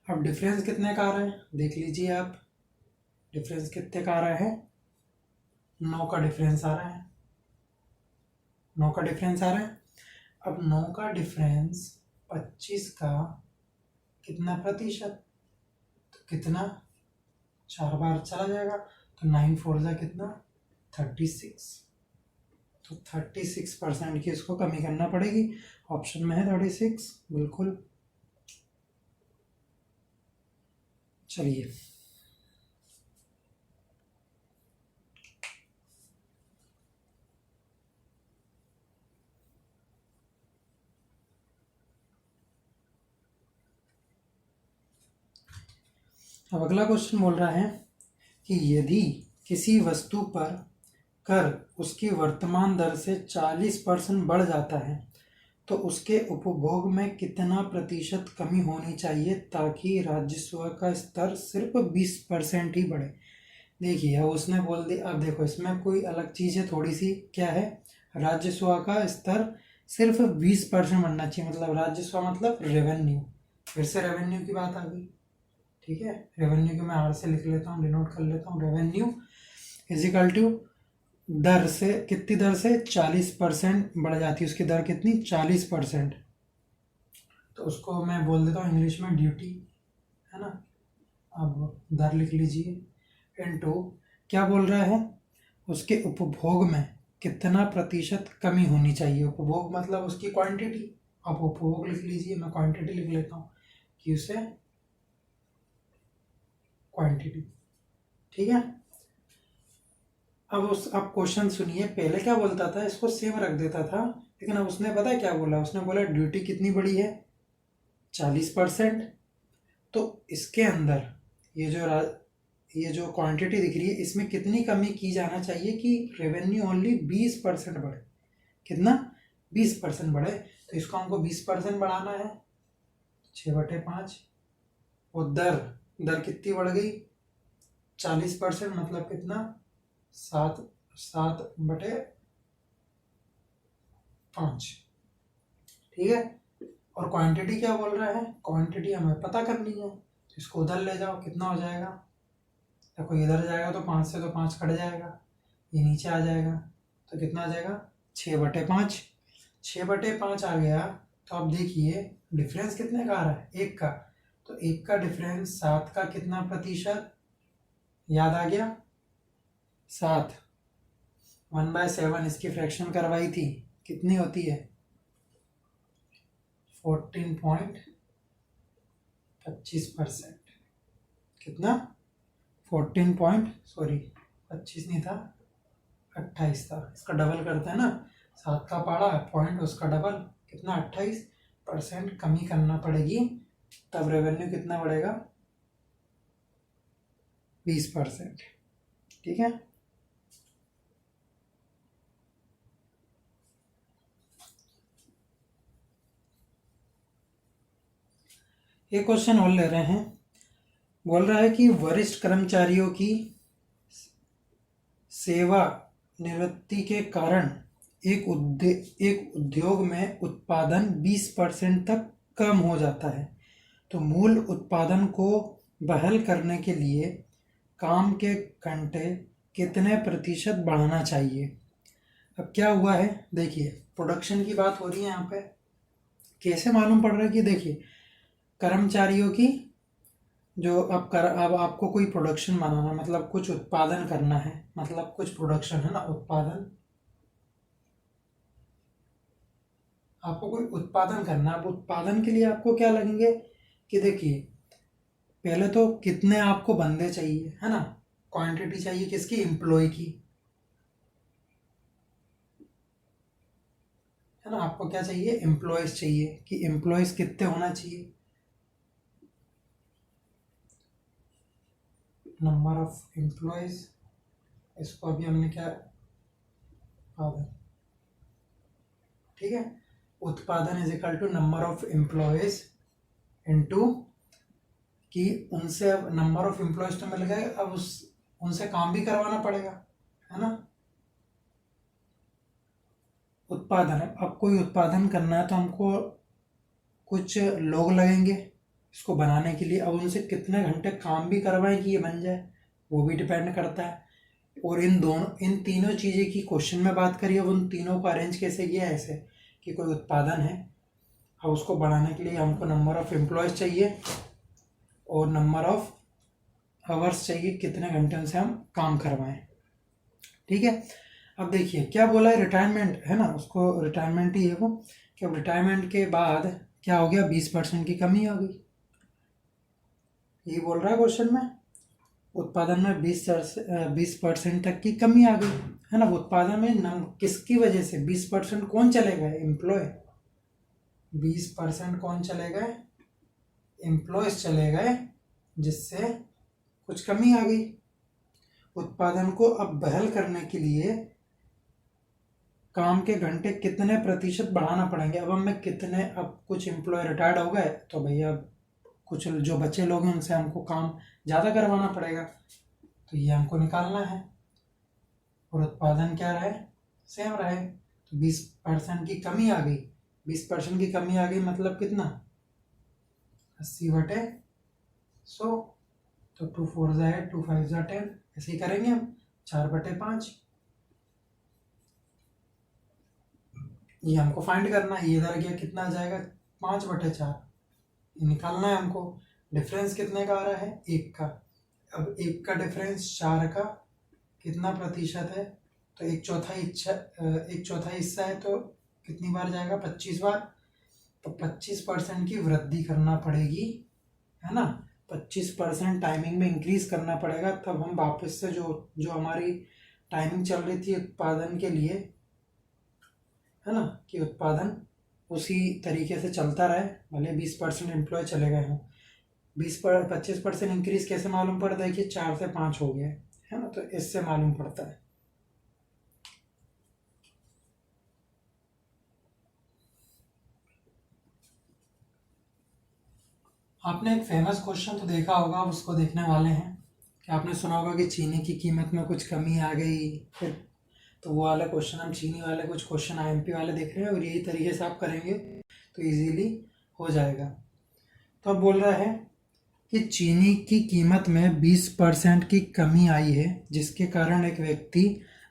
अब डिफरेंस कितने का आ रहा है देख लीजिए आप, डिफरेंस कितने का आ रहा है, 9 का डिफरेंस आ रहा है, 9 का डिफरेंस आ रहा है। अब 9 का डिफरेंस 25 का कितना प्रतिशत, तो कितना, 4 बार चला जाएगा, तो 9 4 जा कितना, 36, तो 36% की इसको कमी करना पड़ेगी। ऑप्शन में है 36, बिल्कुल। चलिए, अब अगला क्वेश्चन बोल रहा है कि यदि किसी वस्तु पर कर उसकी वर्तमान दर से 40% बढ़ जाता है तो उसके उपभोग में कितना प्रतिशत कमी होनी चाहिए ताकि राजस्व का स्तर सिर्फ 20% ही बढ़े। देखिए, अब उसने बोल दिया, अब देखो इसमें कोई अलग चीज़ है थोड़ी सी, क्या है, राजस्व का स्तर सिर्फ 20% बढ़ना चाहिए, मतलब राजस्व मतलब रेवेन्यू, फिर से रेवेन्यू की बात आ गई। ठीक है, रेवेन्यू को मैं आर से लिख लेता हूँ, डिनोट कर लेता हूँ, रेवेन्यू इजिकल टू दर से, कितनी दर से, 40% बढ़ जाती है उसकी दर, कितनी, 40%। तो उसको मैं बोल देता हूँ इंग्लिश में ड्यूटी, है ना। अब दर लिख लीजिए इनटू, क्या बोल रहा है, उसके उपभोग में कितना प्रतिशत कमी होनी चाहिए। उपभोग मतलब उसकी क्वांटिटी, अब उपभोग लिख लीजिए, मैं क्वांटिटी लिख लेता हूँ कि उसे क्वांटिटी। ठीक है, अब क्वेश्चन सुनिए, पहले क्या बोलता था, इसको सेम रख देता था, लेकिन अब उसने पता है क्या बोला, उसने बोला ड्यूटी कितनी बड़ी है, 40%। तो इसके अंदर ये जो क्वांटिटी दिख रही है इसमें कितनी कमी की जाना चाहिए कि रेवेन्यू ओनली 20% बढ़े, कितना, 20% बढ़े। तो इसको हमको 20% बढ़ाना है, 6/5, और दर कितनी बढ़ गई, 40%, मतलब कितना, 7/5। ठीक है, और क्वांटिटी क्या बोल रहा है, क्वांटिटी हमें पता करनी है, तो इसको उधर ले जाओ, कितना हो जाएगा, देखो इधर जाएगा तो 5 से तो 5 कट जाएगा, ये नीचे आ जाएगा, तो कितना आ जाएगा, 6/5। 6/5 आ गया, तो अब देखिए डिफरेंस कितने का आ रहा है, 1 का, तो 1 का डिफरेंस 7 का कितना प्रतिशत, याद आ गया, 7, 1/7 इसकी फ्रैक्शन करवाई थी, कितनी होती है, 14.25%, कितना, 25 नहीं था, 28 था, इसका डबल करते हैं ना, 7 का पढ़ा पॉइंट उसका डबल, कितना, 28% कमी करना पड़ेगी, तब रेवेन्यू कितना बढ़ेगा, 20%। ठीक है, एक क्वेश्चन और ले रहे हैं, बोल रहा है कि वरिष्ठ कर्मचारियों की सेवा निवृत्ति के कारण एक उद्योग में उत्पादन 20% तक कम हो जाता है, तो मूल उत्पादन को बहाल करने के लिए काम के घंटे कितने प्रतिशत बढ़ाना चाहिए। अब क्या हुआ है, देखिए प्रोडक्शन की बात हो रही है यहाँ पे। कैसे मालूम पड़ रहा है कि देखिए कर्मचारियों की जो अब आपको कोई प्रोडक्शन बनाना, मतलब कुछ उत्पादन करना है, मतलब कुछ प्रोडक्शन है ना, उत्पादन, आपको कोई उत्पादन करना है। अब उत्पादन के लिए आपको क्या लगेंगे कि देखिए पहले तो कितने आपको बंदे चाहिए, है ना, क्वांटिटी चाहिए किसकी, एम्प्लॉय की, है ना। आपको क्या चाहिए, एम्प्लॉयज चाहिए, कि एम्प्लॉयज कितने होना चाहिए, नंबर ऑफ एम्प्लॉयज, इसको अभी हमने क्या उत्पादन, ठीक है, उत्पादन is equal to number of employees into, कि उनसे अब नंबर ऑफ एम्प्लॉयज तो मिल गए, अब उनसे काम भी करवाना पड़ेगा, है ना। उत्पादन है, अब कोई उत्पादन करना है तो हमको कुछ लोग लगेंगे इसको बनाने के लिए। अब उनसे कितने घंटे काम भी करवाएं कि ये बन जाए, वो भी डिपेंड करता है। और इन तीनों चीज़ें की क्वेश्चन में बात करिए, अब उन तीनों को अरेंज कैसे किया है, ऐसे कि कोई उत्पादन है, अब उसको बढ़ाने के लिए हमको नंबर ऑफ एम्प्लॉयज चाहिए और नंबर ऑफ आवर्स चाहिए, कितने घंटे उनसे हम काम करवाएं, ठीक है। अब देखिए क्या बोला है, रिटायरमेंट है ना, उसको रिटायरमेंट ही है वो, कि अब रिटायरमेंट के बाद क्या हो गया, 20% की कमी आ गई, यही बोल रहा है क्वेश्चन में। उत्पादन में 20% तक की कमी आ गई, है ना। उत्पादन में किसकी वजह से 20% कौन चले गए, एम्प्लॉय, 20% कौन चले गए, एम्प्लॉयज चले गए, जिससे कुछ कमी आ गई। उत्पादन को अब बहाल करने के लिए काम के घंटे कितने प्रतिशत बढ़ाना पड़ेंगे। अब हमें कितने, अब कुछ एम्प्लॉय रिटायर्ड हो गए तो भैया कुछ जो बचे लोग हैं उनसे हमको काम ज़्यादा करवाना पड़ेगा, तो ये हमको निकालना है। और उत्पादन क्या रहे, सेम रहे, तो 20% की कमी आ गई, 20% की कमी आ गई मतलब कितना, 80/100, तो 2 4 ज़ा 8, 2 5 ज़ा 10, ऐसे ही करेंगे हम, 4/5, ये हमको फाइंड करना है। ये इधर गया कितना आ जाएगा, 5/4, ये निकालना है हमको। डिफरेंस कितने का आ रहा है, 1 का। अब 1 का डिफरेंस 4 का कितना प्रतिशत है, तो 1/4 हिस्सा है, तो कितनी बार जाएगा, 25 बार, तो 25% की वृद्धि करना पड़ेगी, है ना। 25% टाइमिंग में इंक्रीज करना पड़ेगा, तब हम वापस से जो हमारी टाइमिंग चल रही थी उत्पादन के लिए, है ना, कि उत्पादन उसी तरीके से चलता रहे, भले 20% एम्प्लॉय चले गए हों। 25% इंक्रीज कैसे मालूम पड़ता है, कि 4 से 5 हो गया है ना, तो इससे मालूम पड़ता है। आपने एक फेमस क्वेश्चन तो देखा होगा, अब उसको देखने वाले हैं कि आपने सुना होगा कि चीनी की कीमत में कुछ कमी आ गई, फिर तो वो वाला क्वेश्चन, हम चीनी वाले कुछ क्वेश्चन आईएमपी वाले देख रहे हैं, और यही तरीके से आप करेंगे तो इजीली हो जाएगा। तो अब बोल रहा है कि चीनी की कीमत में 20% की कमी आई है, जिसके कारण एक व्यक्ति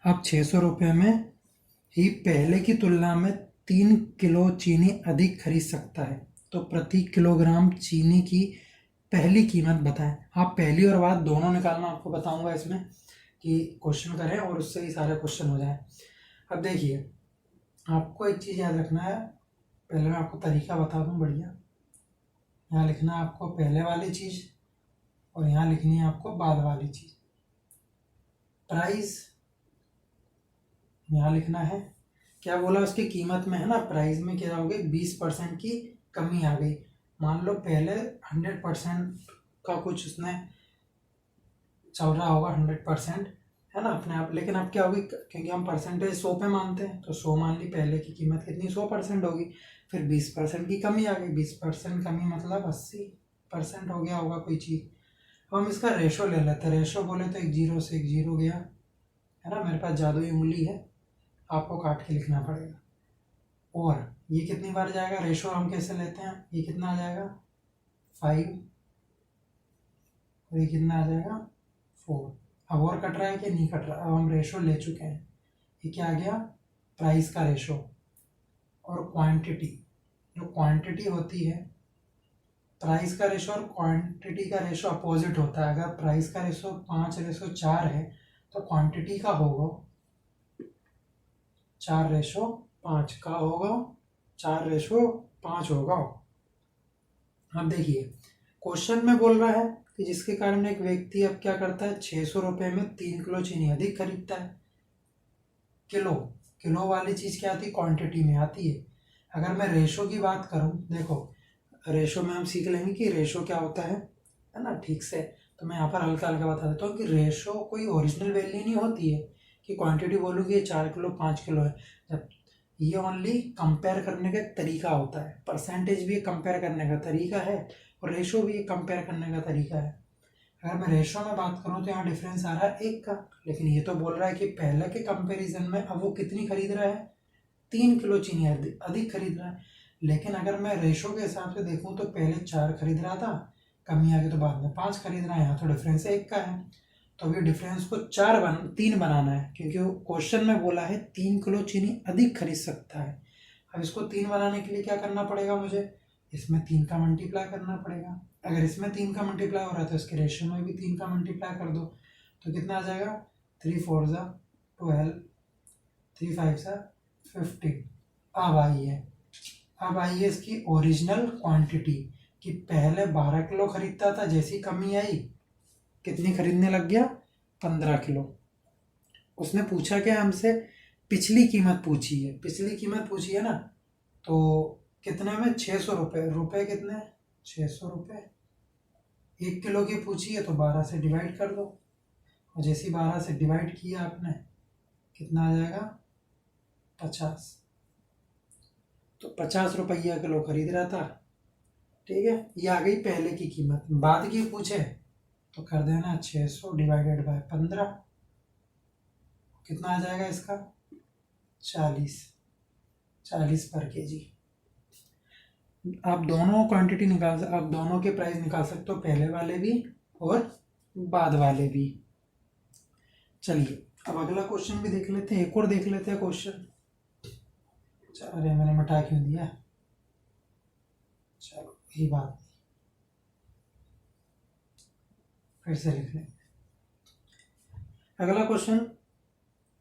अब 600 रुपये में ही पहले की तुलना में 3 किलो चीनी अधिक खरीद सकता है। तो प्रति किलोग्राम चीनी की पहली कीमत बताएं। आप पहली और बाद दोनों निकालना आपको बताऊंगा इसमें, कि क्वेश्चन करें और उससे ही सारे क्वेश्चन हो जाए। अब देखिए आपको एक चीज़ याद रखना है, पहले मैं आपको तरीका बता दूं बढ़िया। यहाँ लिखना है आपको पहले वाली चीज़, और यहाँ लिखनी है आपको बाद वाली चीज़। प्राइस यहाँ लिखना है, क्या बोला उसकी कीमत में, है ना, प्राइस में क्या हो गई, 20% की कमी आ गई। मान लो पहले 100% का कुछ उसने चल रहा होगा, 100%, है ना, अपने आप, लेकिन अब क्या होगी, क्योंकि हम परसेंटेज 100 पे मानते हैं, तो 100 मान ली, पहले की कीमत कितनी, 100% होगी, फिर 20% की कमी आ गई, 20% कमी मतलब 80% हो गया होगा कोई चीज़। अब हम इसका रेशो ले लेते हैं, रेशो बोले तो 1 0 से 1 0 गया, है ना, मेरे पास जादुई उंगली है, आपको काट के लिखना पड़ेगा। और ये कितनी बार जाएगा, रेशो हम कैसे लेते हैं, ये कितना आ जाएगा, 5 और ये कितना आ जाएगा 4। अब और कट रहा है कि नहीं कट रहा, अब हम रेशो ले चुके हैं। ये क्या आ गया, प्राइस का रेशो और क्वांटिटी। जो क्वांटिटी होती है, प्राइस का रेशो और क्वांटिटी का रेशो अपोजिट होता है। अगर प्राइस का रेशो 5:4 है तो क्वांटिटी का होगा 4:5 का होगा, 4:5 होगा। अब देखिए क्वेश्चन में बोल रहा है कि जिसके कारण एक व्यक्ति अब क्या करता है, 600 रुपये में 3 किलो चीनी अधिक खरीदता है। किलो किलो वाली चीज़ क्या आती है, क्वांटिटी में आती है। अगर मैं रेशो की बात करूं, देखो रेशो में हम सीख लेंगे कि रेशो क्या होता है ना, ठीक से। तो मैं यहाँ पर हल्का हल्का बता देता हूँ कि रेशो कोई ओरिजिनल वैल्यू नहीं होती है कि क्वांटिटी बोलूँगी ये 4 किलो 5 किलो है। जब ये ओनली कंपेयर करने का एक तरीका होता है। परसेंटेज भी एक कंपेयर करने का तरीका है और रेशो भी एक कंपेयर करने का तरीका है। अगर मैं रेशो में बात करूँ तो यहाँ डिफरेंस आ रहा है 1 का, लेकिन ये तो बोल रहा है कि पहले के कंपैरिजन में अब वो कितनी खरीद रहा है, 3 किलो चीनी अधिक खरीद रहा है। लेकिन अगर मैं रेशो के हिसाब से देखूँ तो पहले 4 खरीद रहा था, कमी आ गई तो बाद में 5 खरीद रहा है। यहाँ तो डिफरेंस 1 का है, तो अभी डिफरेंस को 3 बनाना है, क्योंकि वो क्वेश्चन में बोला है 3 किलो चीनी अधिक खरीद सकता है। अब इसको 3 बनाने के लिए क्या करना पड़ेगा मुझे, इसमें 3 का मल्टीप्लाई करना पड़ेगा। अगर इसमें 3 का मल्टीप्लाई हो रहा है तो इसके रेशियो में भी 3 का मल्टीप्लाई कर दो, तो कितना आ जाएगा, 3 4 12, 3 5 15। अब आई है इसकी ओरिजिनल क्वांटिटी कि पहले 12 किलो खरीदता था, जैसी कमी आई कितनी खरीदने लग गया, 15 किलो। उसने पूछा क्या हमसे, पिछली कीमत पूछी है ना, तो कितने में, 600 रुपये। रुपये कितने, 600 रुपये। 1 किलो की पूछी है तो 12 से डिवाइड कर दो, और जैसे 12 से डिवाइड किया आपने कितना आ जाएगा, 50। तो 50 रुपया किलो खरीद रहा था, ठीक है। ये आ गई पहले की कीमत। बाद की पूछे तो कर देना 600 डिवाइडेड बाय 15, कितना आ जाएगा इसका, 40 पर केजी। आप दोनों क्वांटिटी आप दोनों के प्राइस निकाल सकते हो, पहले वाले भी और बाद वाले भी। चलिए अब अगला क्वेश्चन भी देख लेते हैं, एक और देख लेते हैं क्वेश्चन। अरे मैंने मिटा क्यों दिया, चलो यही बात, फिर से लिख लें। अगला क्वेश्चन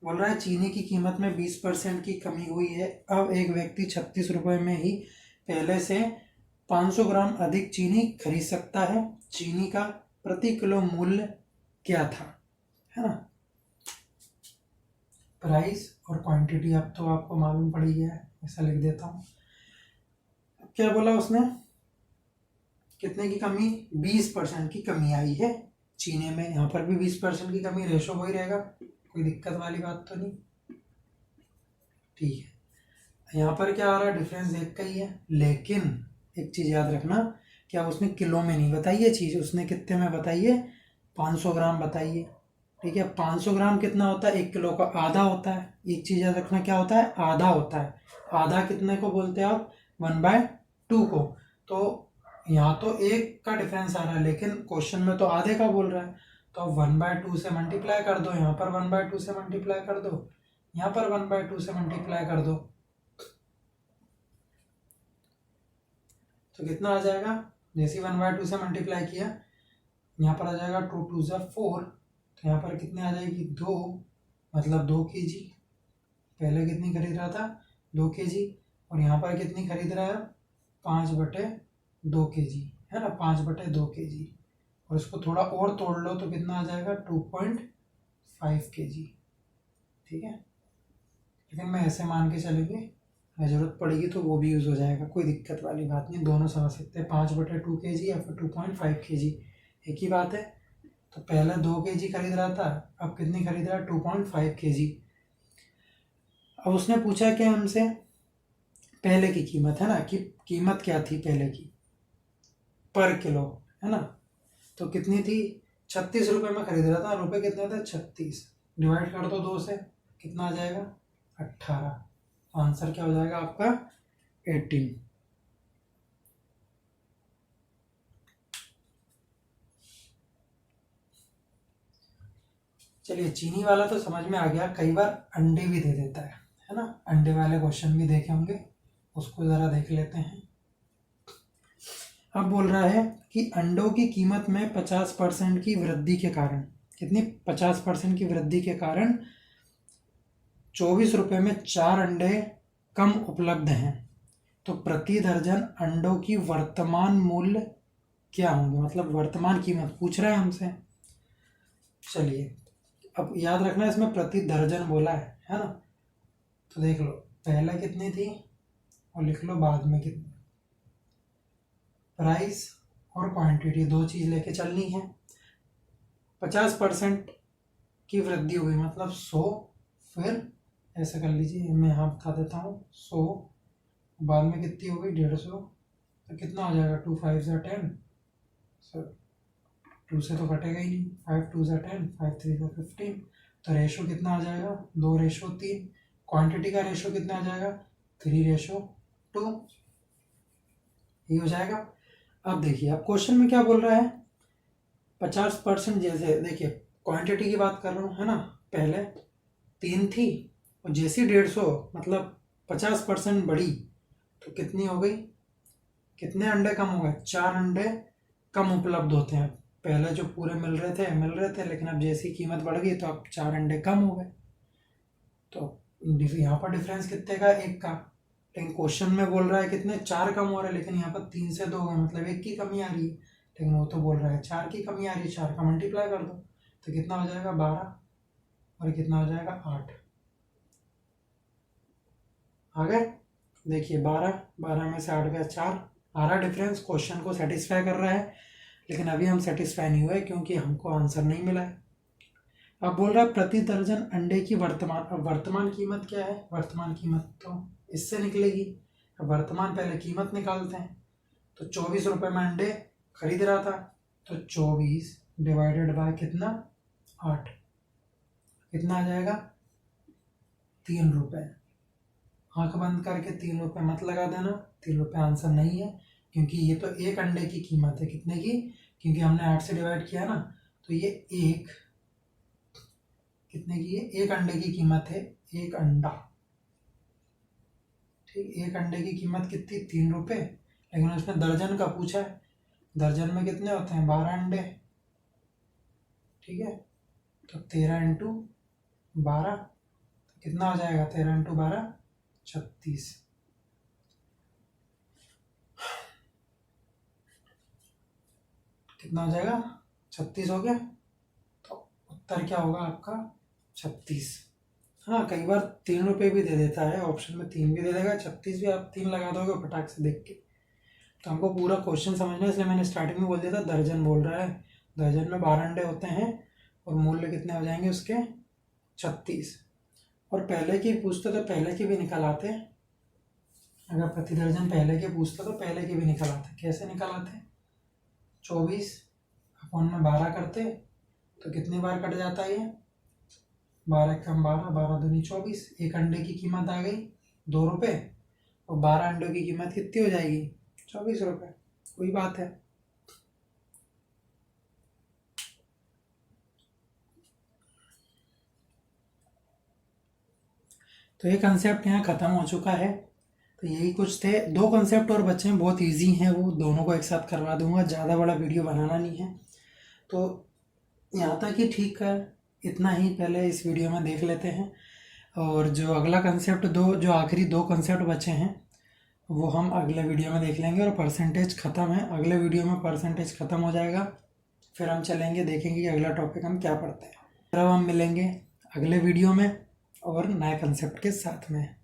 बोल रहा है चीनी की कीमत में 20% की कमी हुई है। अब एक व्यक्ति 36 रुपये में ही पहले से 500 ग्राम अधिक चीनी खरीद सकता है। चीनी का प्रति किलो मूल्य क्या था, है ना। प्राइस और क्वांटिटी अब तो आपको मालूम पड़ गया है, ऐसा लिख देता हूँ। क्या बोला उसने, कितने की कमी, 20% की कमी आई है चीनी में। यहाँ पर भी 20% की कमी, रेशो वही रहेगा, कोई दिक्कत वाली बात तो नहीं, ठीक है। यहाँ पर क्या आ रहा है, डिफरेंस 1 का ही है। लेकिन एक चीज़ याद रखना, क्या उसने किलो में नहीं बताई है चीज़, उसने कितने में बताई है, 500 ग्राम बताइए, ठीक है। 500 ग्राम कितना होता है, 1 किलो का आधा होता है। एक चीज़ याद रखना, क्या होता है, आधा होता है। आधा कितने को बोलते हैं आप, 1/2 को। तो यहाँ तो 1 का डिफरेंस आ रहा है, लेकिन क्वेश्चन में तो आधे का बोल रहा है, तो 1/2 से मल्टीप्लाई कर दो, यहाँ पर 1/2 से मल्टीप्लाई कर दो, यहाँ पर 1/2 से मल्टीप्लाई कर दो, तो कितना आ जाएगा, जैसे 1/2 से मल्टीप्लाई किया, यहाँ पर आ जाएगा 2 2 4, तो यहाँ पर कितने आ जाएगी, 2, मतलब 2 kg। पहले कितनी खरीद रहा था, 2 kg, और यहाँ पर कितनी खरीद रहा है, 5/2 kg, है ना, 5/2 kg। और इसको थोड़ा और तोड़ लो तो कितना आ जाएगा, 2.5 kg, ठीक है। लेकिन मैं ऐसे मान के चलेंगे, जरूरत पड़ेगी तो वो भी यूज़ हो जाएगा, कोई दिक्कत वाली बात नहीं, दोनों समझ सकते हैं। 5/2 kg या फिर 2.5 kg, एक ही बात है। तो पहले 2 kg खरीद रहा था, अब कितनी खरीद रहा है, 2.5 kg। अब उसने पूछा क्या हमसे, पहले की कीमत, है ना, कि कीमत क्या थी पहले की पर किलो, है ना। तो कितनी थी, 36 रुपये में खरीद रहा था, रुपये कितने थे, 36, डिवाइड कर दो 2 से, कितना आ जाएगा, 18। तो आंसर क्या हो जाएगा आपका, 18। चलिए चीनी वाला तो समझ में आ गया, कई बार अंडे भी दे देता है ना। अंडे वाले क्वेश्चन भी देखे होंगे, उसको ज़रा देख लेते हैं। अब बोल रहा है कि अंडों की कीमत में 50% की वृद्धि के कारण, कितनी 50% की वृद्धि के कारण 24 रुपये में 4 अंडे कम उपलब्ध हैं, तो प्रति दर्जन अंडों की वर्तमान मूल्य क्या होंगे, मतलब वर्तमान कीमत पूछ रहा है हमसे। चलिए अब याद रखना इसमें प्रति दर्जन बोला है ना। तो देख लो पहले कितनी थी और लिख लो बाद में कितनी। प्राइस और क्वांटिटी दो चीज़ लेके चलनी है। 50% की वृद्धि हुई मतलब 100, फिर ऐसा कर लीजिए, मैं यहाँ बता देता हूँ 100, बाद में कितनी हो गई 150, तो कितना हो जाएगा 2 5 ज़ा 10, सर 2 से तो कटेगा ही नहीं, 5 2 ज़ा 10, 5 3 ज़ा 15, तो रेशो कितना आ जाएगा 2:3। क्वांटिटी का रेशो कितना आ जाएगा 3:2, ये हो जाएगा। अब देखिए अब क्वेश्चन में क्या बोल रहा है, 50%, जैसे देखिए क्वांटिटी की बात कर रहा हूँ है ना, पहले 3 थी और जैसी 150 मतलब 50% बढ़ी तो कितनी हो गई, कितने अंडे कम हो गए, 4 अंडे कम उपलब्ध होते हैं। पहले जो पूरे मिल रहे थे लेकिन अब जैसी कीमत बढ़ गई तो अब 4 अंडे कम हो गए। तो यहाँ पर डिफरेंस कितने का, 1 का, लेकिन क्वेश्चन में बोल रहा है कितने 4 कम हो रहे हैं, लेकिन यहाँ पर 3 से 2 है मतलब 1 की कमी आ रही है, लेकिन वो तो बोल रहा है 4 की कमी आ रही है। 4 का मल्टीप्लाई कर दो तो कितना हो जाएगा 12, और कितना हो जाएगा 8। आ गए, देखिए 12 में से 8 गया 4 आ रहा डिफरेंस। क्वेश्चन को सेटिस्फाई कर रहा है, लेकिन अभी हम सेटिस्फाई नहीं हुए क्योंकि हमको आंसर नहीं मिला है। अब बोल रहा है प्रति दर्जन अंडे की वर्तमान, अब वर्तमान कीमत क्या है, वर्तमान कीमत तो इससे निकलेगी। अब वर्तमान पहले कीमत निकालते हैं, तो 24 रुपये में अंडे खरीद रहा था, तो 24 डिवाइडेड बाय कितना 8, कितना आ जाएगा 3 रुपये। आंख बंद करके 3 रुपये मत लगा देना, 3 रुपये आंसर नहीं है, क्योंकि ये तो एक अंडे की कीमत है। कितने की, क्योंकि हमने 8 से डिवाइड किया ना, तो ये एक, कितने की है, एक अंडे की कीमत है, एक अंडा, ठीक, एक अंडे की कीमत कितनी 3 रुपये, लेकिन उसने दर्जन का पूछा है, दर्जन में कितने होते हैं 12 अंडे, ठीक है, तो 13 इंटू 12, तो कितना हो जाएगा 13 इंटू 12 36। कितना हो जाएगा 36 हो गया, तो उत्तर क्या होगा आपका 36। हाँ कई बार 3 रुपये भी दे देता है, ऑप्शन में 3 भी दे देगा, 36 भी आप 3 लगा दोगे फटाक से देख के। तो हमको पूरा क्वेश्चन समझना है, इसलिए मैंने स्टार्टिंग में बोल दिया था दर्जन बोल रहा है, दर्जन में 12 अंडे होते हैं और मूल्य कितने हो जाएंगे उसके 36। और पहले की पूछते तो पहले की भी निकल आते, अगर प्रति दर्जन पहले के पूछते तो पहले के भी निकल आते। कैसे निकल आते, 24 अपॉन में 12 करते तो कितनी बार कट जाता है ये, 12 कम 12, 12 दूनी 24, एक अंडे की कीमत आ गई 2 रुपये, और 12 अंडों की कीमत कितनी हो जाएगी 24 रुपये, कोई बात है। तो ये कंसेप्ट यहाँ ख़त्म हो चुका है। तो यही कुछ थे, 2 कंसेप्ट और बच्चे हैं, बहुत इजी हैं, वो दोनों को एक साथ करवा दूंगा, ज़्यादा बड़ा वीडियो बनाना नहीं है। तो यहाँ तक ही ठीक है, इतना ही पहले इस वीडियो में देख लेते हैं। और जो अगला कंसेप्ट जो आखिरी 2 कंसेप्ट बचे हैं वो हम अगले वीडियो में देख लेंगे। और परसेंटेज ख़त्म है, अगले वीडियो में परसेंटेज ख़त्म हो जाएगा, फिर हम चलेंगे देखेंगे कि अगला टॉपिक हम क्या पढ़ते हैं। फिर अब हम मिलेंगे अगले वीडियो में और नए कंसेप्ट के साथ में।